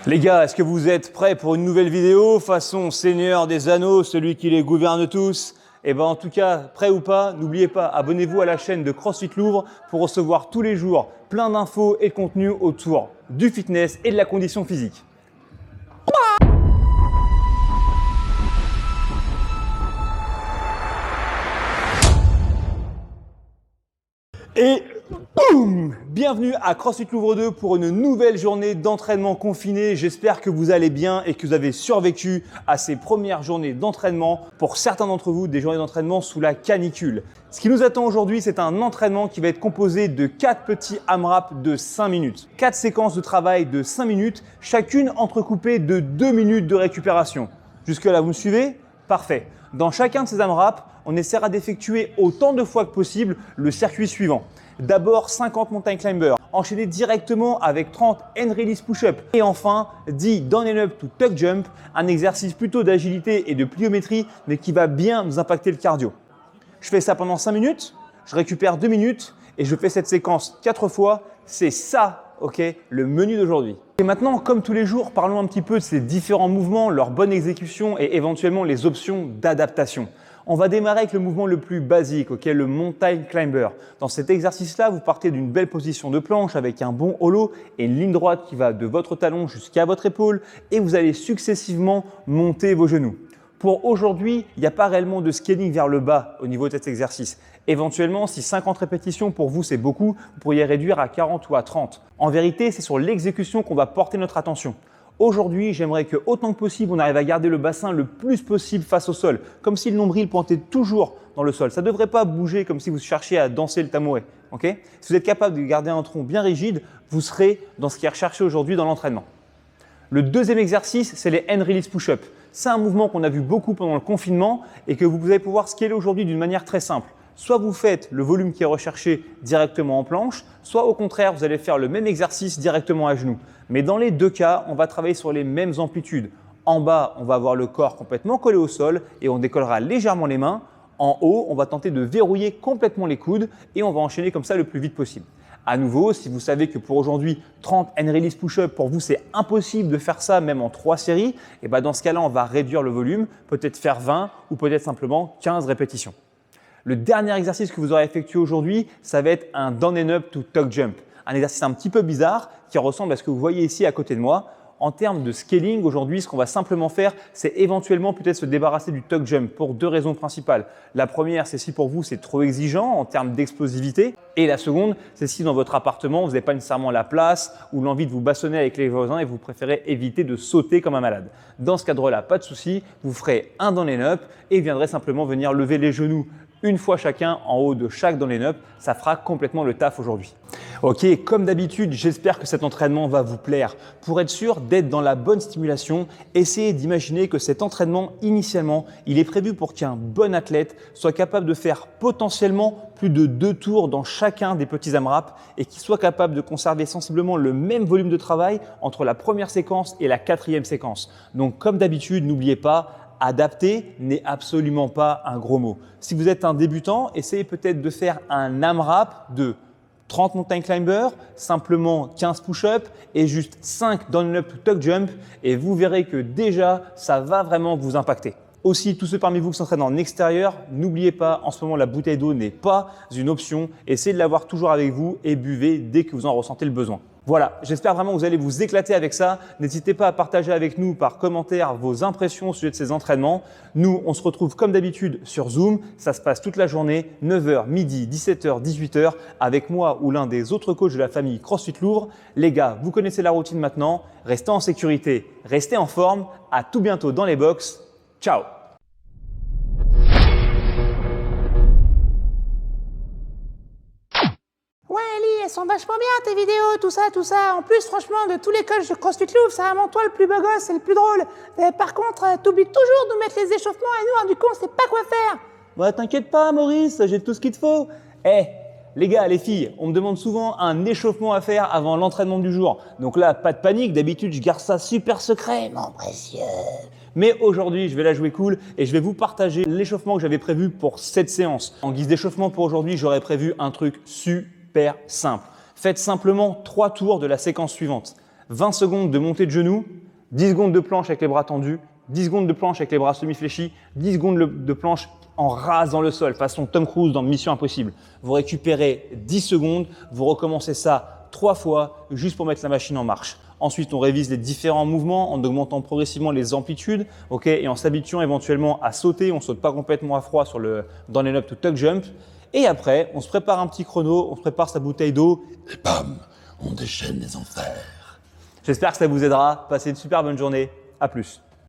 Les gars, est-ce que vous êtes prêts pour une nouvelle vidéo façon Seigneur des Anneaux, celui qui les gouverne tous? Eh ben en tout cas, prêt ou pas, n'oubliez pas, abonnez-vous à la chaîne de CrossFit Louvre pour recevoir tous les jours plein d'infos et de contenu autour du fitness et de la condition physique. Et boum! Bienvenue à CrossFit Louvre 2 pour une nouvelle journée d'entraînement confiné. J'espère que vous allez bien et que vous avez survécu à ces premières journées d'entraînement. Pour certains d'entre vous, des journées d'entraînement sous la canicule. Ce qui nous attend aujourd'hui, c'est un entraînement qui va être composé de 4 petits AMRAP de 5 minutes. 4 séquences de travail de 5 minutes, chacune entrecoupée de 2 minutes de récupération. Jusque-là, vous me suivez? Parfait. Dans chacun de ces AMRAP, on essaiera d'effectuer autant de fois que possible le circuit suivant. D'abord 50 mountain climbers, enchaînés directement avec 30 hand release push-up et enfin 10 down and up to tuck jump, un exercice plutôt d'agilité et de pliométrie mais qui va bien nous impacter le cardio. Je fais ça pendant 5 minutes, je récupère 2 minutes et je fais cette séquence 4 fois. C'est ça, ok, le menu d'aujourd'hui. Et maintenant, comme tous les jours, parlons un petit peu de ces différents mouvements, leur bonne exécution et éventuellement les options d'adaptation. On va démarrer avec le mouvement le plus basique, okay, le mountain climber. Dans cet exercice-là, vous partez d'une belle position de planche avec un bon hollow et une ligne droite qui va de votre talon jusqu'à votre épaule et vous allez successivement monter vos genoux. Pour aujourd'hui, il n'y a pas réellement de scaling vers le bas au niveau de cet exercice. Éventuellement, si 50 répétitions pour vous c'est beaucoup, vous pourriez réduire à 40 ou à 30. En vérité, c'est sur l'exécution qu'on va porter notre attention. Aujourd'hui, j'aimerais que autant que possible, on arrive à garder le bassin le plus possible face au sol, comme si le nombril pointait toujours dans le sol. Ça ne devrait pas bouger comme si vous cherchiez à danser le tamoué. Okay? Si vous êtes capable de garder un tronc bien rigide, vous serez dans ce qui est recherché aujourd'hui dans l'entraînement. Le deuxième exercice, c'est les hand release push-up. C'est un mouvement qu'on a vu beaucoup pendant le confinement et que vous allez pouvoir scaler aujourd'hui d'une manière très simple. Soit vous faites le volume qui est recherché directement en planche, soit au contraire, vous allez faire le même exercice directement à genoux. Mais dans les deux cas, on va travailler sur les mêmes amplitudes. En bas, on va avoir le corps complètement collé au sol et on décollera légèrement les mains. En haut, on va tenter de verrouiller complètement les coudes et on va enchaîner comme ça le plus vite possible. À nouveau, si vous savez que pour aujourd'hui, 30 hand release push-up, pour vous, c'est impossible de faire ça même en 3 séries, et ben dans ce cas-là, on va réduire le volume, peut-être faire 20 ou peut-être simplement 15 répétitions. Le dernier exercice que vous aurez effectué aujourd'hui, ça va être un down and up to tuck jump. Un exercice un petit peu bizarre qui ressemble à ce que vous voyez ici à côté de moi. En termes de scaling, aujourd'hui, ce qu'on va simplement faire, c'est éventuellement peut-être se débarrasser du tuck jump pour 2 raisons principales. La première, c'est si pour vous, c'est trop exigeant en termes d'explosivité. Et la seconde, c'est si dans votre appartement, vous n'avez pas nécessairement la place ou l'envie de vous bastonner avec les voisins et vous préférez éviter de sauter comme un malade. Dans ce cadre-là, pas de souci, vous ferez un down and up et viendrez simplement venir lever les genoux une fois chacun en haut de chaque down and up. Ça fera complètement le taf aujourd'hui. Ok, comme d'habitude, j'espère que cet entraînement va vous plaire. Pour être sûr d'être dans la bonne stimulation, essayez d'imaginer que cet entraînement, initialement, il est prévu pour qu'un bon athlète soit capable de faire potentiellement plus de 2 tours dans chacun des petits AMRAP et qu'il soit capable de conserver sensiblement le même volume de travail entre la première séquence et la 4e séquence. Donc, comme d'habitude, n'oubliez pas, adapter n'est absolument pas un gros mot. Si vous êtes un débutant, essayez peut-être de faire un AMRAP de 30 mountain climbers, simplement 15 push-ups et juste 5 down and up to tuck jump et vous verrez que déjà, ça va vraiment vous impacter. Aussi, tous ceux parmi vous qui s'entraînent en extérieur, n'oubliez pas, en ce moment, la bouteille d'eau n'est pas une option. Essayez de l'avoir toujours avec vous et buvez dès que vous en ressentez le besoin. Voilà, j'espère vraiment que vous allez vous éclater avec ça. N'hésitez pas à partager avec nous par commentaire vos impressions au sujet de ces entraînements. Nous, on se retrouve comme d'habitude sur Zoom. Ça se passe toute la journée, 9h, midi, 17h, 18h, avec moi ou l'un des autres coachs de la famille CrossFit Louvre. Les gars, vous connaissez la routine maintenant. Restez en sécurité, restez en forme. À tout bientôt dans les box. Ciao! Ouais Ellie, elles sont vachement bien tes vidéos, tout ça. En plus, franchement, de tous les coachs de CrossFit Louvre, c'est vraiment toi le plus beau gosse et le plus drôle. Par contre, t'oublies toujours de nous mettre les échauffements et nous, du coup, on sait pas quoi faire. Ouais, t'inquiète pas Maurice, j'ai tout ce qu'il te faut. Les gars, les filles, on me demande souvent un échauffement à faire avant l'entraînement du jour. Donc là, pas de panique, d'habitude, je garde ça super secret, mon précieux. Mais aujourd'hui, je vais la jouer cool et je vais vous partager l'échauffement que j'avais prévu pour cette séance. En guise d'échauffement pour aujourd'hui, j'aurais prévu un truc super simple. Faites simplement 3 tours de la séquence suivante. 20 secondes de montée de genoux, 10 secondes de planche avec les bras tendus, 10 secondes de planche avec les bras semi-fléchis, 10 secondes de planche en rasant le sol, façon Tom Cruise dans Mission Impossible. Vous récupérez 10 secondes, vous recommencez ça 3 fois juste pour mettre la machine en marche. Ensuite, on révise les différents mouvements en augmentant progressivement les amplitudes, et en s'habituant éventuellement à sauter. On ne saute pas complètement à froid sur le down and up to tuck jump. Et après, on se prépare un petit chrono, on se prépare sa bouteille d'eau Et bam, on déchaîne les enfers. J'espère que ça vous aidera. Passez une super bonne journée. À plus.